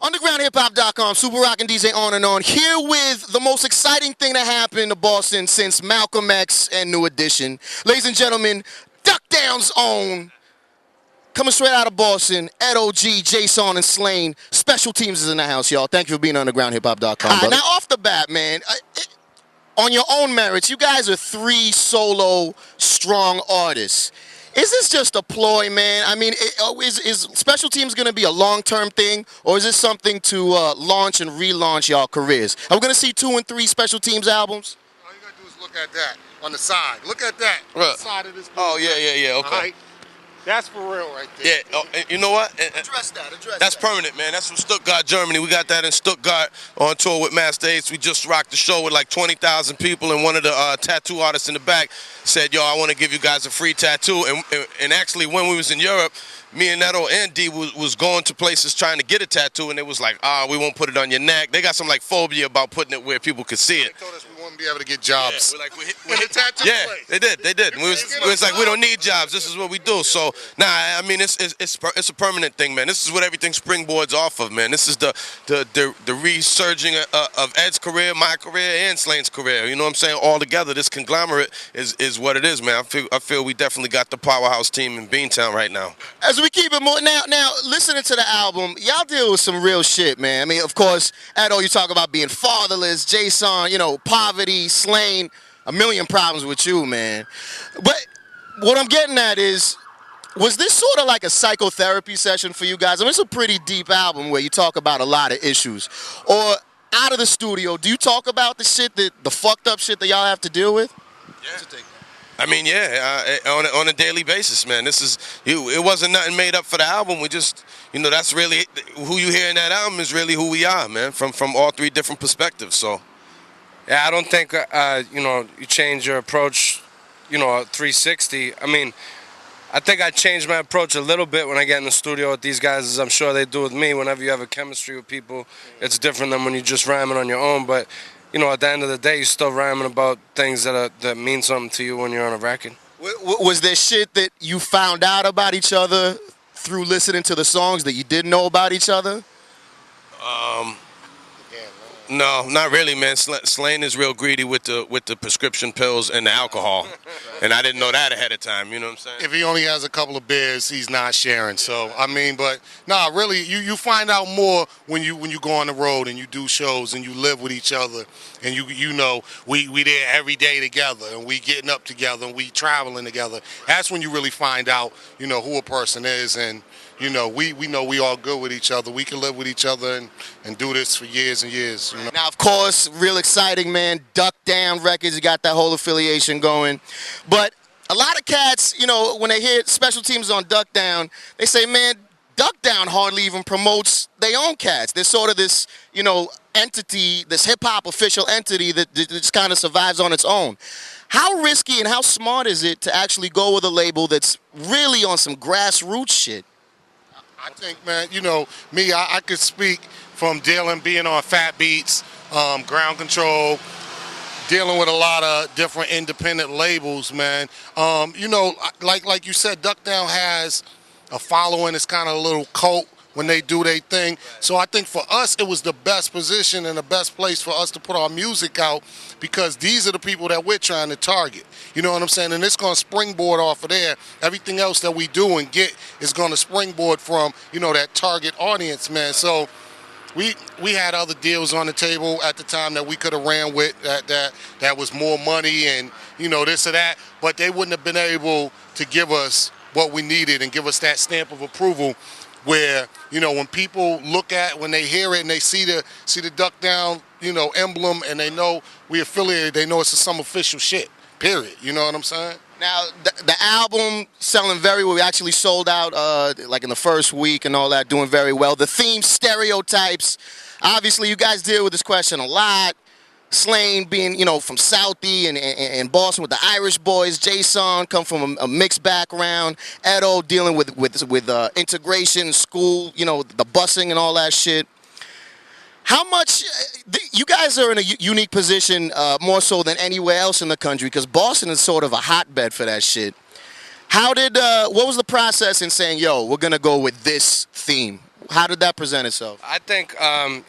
UndergroundHipHop.com, Super Rockin' DJ on and on. Here with the most exciting thing that happened to Boston since Malcolm X and New Edition. Ladies and gentlemen, Duckdown's own, coming straight out of Boston, EDO.G, JaySaun, and Slaine. Special Teamz is in the house, y'all. Thank you for being on UndergroundHipHop.com. Now, off the bat, man, on your own merits, you guys are three solo, strong artists. Is this just a ploy, man? I mean, is Special Teamz going to be a long-term thing, or is this something to launch and relaunch y'all careers? Are we going to see 2 and 3 Special Teamz albums? All you got to do is look at that on the side. Look at that on the side of this book. Oh, yeah, okay. Right? That's for real right there. Yeah, oh, you know what? Address that. That's permanent, man. That's from Stuttgart, Germany. We got that in Stuttgart on tour with Master Ace. We just rocked the show with like 20,000 people, and one of the tattoo artists in the back said, yo, I want to give you guys a free tattoo. And actually, when we was in Europe, me and Neto and D was going to places trying to get a tattoo, and it was like, we won't put it on your neck. They got some like phobia about putting it where people could see it. They told us we wouldn't be able to get jobs. Yeah, we hit tattoo place. They did. We was like, we don't need jobs. This is what we do. So, nah, I mean, it's a permanent thing, man. This is what everything springboards off of, man. This is the resurging of Ed's career, my career, and Slaine's career. You know what I'm saying? All together, this conglomerate is what it is, man. I feel we definitely got the powerhouse team in Beantown right now. As we keep it more now, listening to the album, y'all deal with some real shit, man. I mean, of course, Edo, you talk about being fatherless, JaySaun, you know, poverty, Slaine, a million problems with you, man. But what I'm getting at is, was this sort of like a psychotherapy session for you guys? I mean, it's a pretty deep album where you talk about a lot of issues. Or out of the studio, do you talk about the shit, the fucked up shit that y'all have to deal with? Yeah. I mean, yeah, on a daily basis, man. It wasn't nothing made up for the album. We just, you know, that's really who you hear in that album is really who we are, man, from all 3 different perspectives. So, yeah, I don't think you know, you change your approach, you know, 360. I mean, I think I changed my approach a little bit when I get in the studio with these guys, as I'm sure they do with me. Whenever you have a chemistry with people, it's different than when you're just rhyming on your own. But you know, at the end of the day, you're still rhyming about things that mean something to you when you're on a record. Was there shit that you found out about each other through listening to the songs that you didn't know about each other? No, not really, man. Slaine is real greedy with the prescription pills and the alcohol, and I didn't know that ahead of time. You know what I'm saying? If he only has a couple of beers, he's not sharing. So I mean, but nah, really, you find out more when you go on the road and you do shows and you live with each other, and you know we there every day together, and we getting up together, and we traveling together. That's when you really find out, you know, who a person is, and you know, we know we all good with each other. We can live with each other and do this for years and years. You know? Now, of course, real exciting, man. Duckdown Records, you got that whole affiliation going. But a lot of cats, you know, when they hear Special Teamz on Duckdown, they say, man, Duckdown hardly even promotes their own cats. There's sort of this, you know, entity, this hip-hop official entity that just kind of survives on its own. How risky and how smart is it to actually go with a label that's really on some grassroots shit? I think, man, you know, me, I could speak from being on Fat Beats, Ground Control, dealing with a lot of different independent labels, man. You know, like you said, Duckdown has a following. It's kind of a little cult when they do their thing. So I think for us, it was the best position and the best place for us to put our music out, because these are the people that we're trying to target. You know what I'm saying? And it's going to springboard off of there. Everything else that we do and get is going to springboard from, you know, that target audience, man. So we had other deals on the table at the time that we could have ran with that was more money and, you know, this or that. But they wouldn't have been able to give us what we needed and give us that stamp of approval where, you know, when people look at, when they hear it and they see the Duckdown, you know, emblem, and they know we affiliated, they know it's some official shit, period. You know what I'm saying? Now, the album selling very well. We actually sold out like in the first week and all that, doing very well. The theme, Stereotypez. Obviously, you guys deal with this question a lot. Slaine being, you know, from Southie and Boston with the Irish boys. JaySaun come from a mixed background. Edo dealing with integration, school, you know, the busing and all that shit. How much, you guys are in a unique position more so than anywhere else in the country, because Boston is sort of a hotbed for that shit. What was the process in saying, yo, we're going to go with this theme? How did that present itself? I think,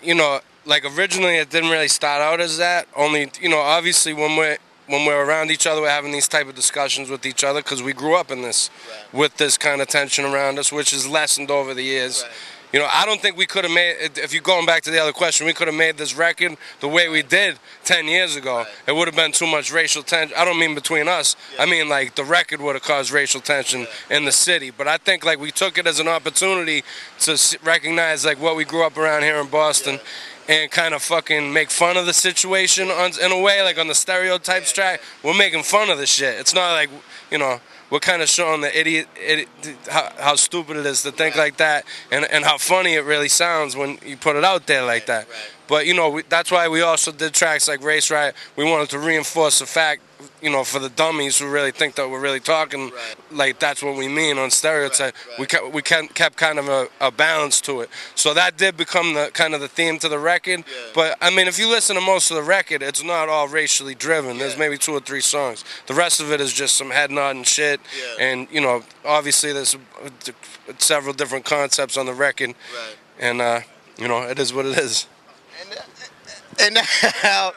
you know, like originally it didn't really start out as that. Only, you know, obviously when we're around each other, we're having these type of discussions with each other because we grew up in this, with this kind of tension around us, which is lessened over the years. Right. You know, I don't think we could have made, if you're going back to the other question, we could have made this record the way we did 10 years ago. Right. It would have been too much racial tension. I don't mean between us. Yeah. I mean, like, the record would have caused racial tension in the city. But I think, like, we took it as an opportunity to recognize, like, what we grew up around here in Boston. And kind of fucking make fun of the situation in a way, like on the Stereotypez track. We're making fun of the shit. It's not like, you know, we're kind of showing the idiot how stupid it is to think like that, and how funny it really sounds when you put it out there like that. But, you know, that's why we also did tracks like Race Riot. We wanted to reinforce the fact, you know, for the dummies who really think that we're really talking like that's what we mean on Stereotypez. We kept kind of a balance to it. So that did become the kind of the theme to the record. But I mean, if you listen to most of the record, it's not all racially driven. There's maybe 2 or 3 songs. The rest of it is just some head nodding shit. And, you know, obviously there's several different concepts on the record. And you know, it is what it is. And now